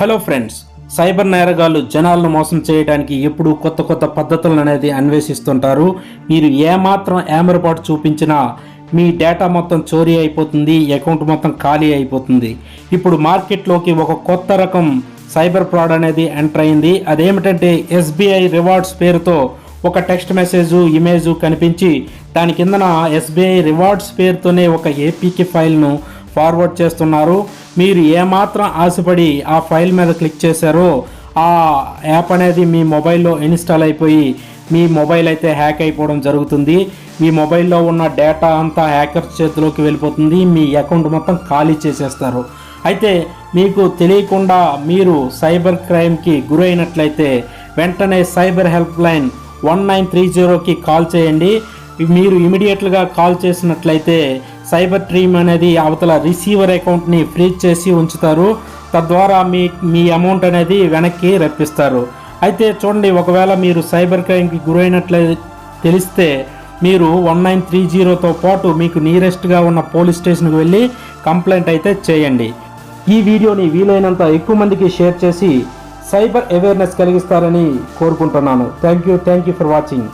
Hello friends, cyber నేరగాళ్ళు జనాలను మోసం చేయడానికి ఎప్పుడూ కొత్త కొత్త పద్ధతులను అనేది అన్వేషిస్తుంటారు. మీరు ఏమాత్రం ఏమరపాటు చూపించినా మీ డేటా మొత్తం చోరీ అయిపోతుంది, అకౌంట్ మొత్తం ఖాళీ అయిపోతుంది. ఇప్పుడు మార్కెట్లోకి ఒక కొత్త రకం సైబర్ ఫ్రాడ్ అనేది ఎంటర్ అయింది. అదేమిటంటే ఎస్బీఐ రివార్డ్స్ పేరుతో ఒక టెక్స్ట్ మెసేజ్, ఇమేజ్ కనిపించి దాని కిందన ఎస్బీఐ రివార్డ్స్ పేరుతోనే ఒక ఏపీకే ఫైల్ను ఫార్వర్డ్ చేస్తున్నారు. మీరు ఏమాత్రం ఆశపడి ఆ ఫైల్ మీద క్లిక్ చేశారో ఆ యాప్ అనేది మీ మొబైల్లో ఇన్స్టాల్ అయిపోయి మీ మొబైల్ అయితే హ్యాక్ అయిపోవడం జరుగుతుంది. మీ మొబైల్లో ఉన్న డేటా అంతా హ్యాకర్స్ చేతిలోకి వెళ్ళిపోతుంది. మీ అకౌంట్ మొత్తం ఖాళీ చేసేస్తారు. అయితే మీకు తెలియకుండా మీరు సైబర్ క్రైమ్కి గురైనట్లయితే వెంటనే సైబర్ హెల్ప్ లైన్ 1930కి కాల్ చేయండి. మీరు ఇమీడియట్గా కాల్ చేసినట్లయితే సైబర్ టీమ్ అనేది అవతల రిసీవర్ అకౌంట్ని ఫ్రీజ్ చేసి ఉంచుతారు. తద్వారా మీ అమౌంట్ అనేది వెనక్కి రప్పిస్తారు. అయితే చూడండి, ఒకవేళ మీరు సైబర్ క్రైమ్కి గురైనట్లయితే తెలిస్తే మీరు 1930తో పాటు మీకు నియరెస్ట్గా ఉన్న పోలీస్ స్టేషన్కి వెళ్ళి కంప్లైంట్ అయితే చేయండి. ఈ వీడియోని వీలైనంత ఎక్కువ మందికి షేర్ చేసి సైబర్ అవేర్నెస్ కలిగిస్తారని కోరుకుంటున్నాను. Thank you for watching.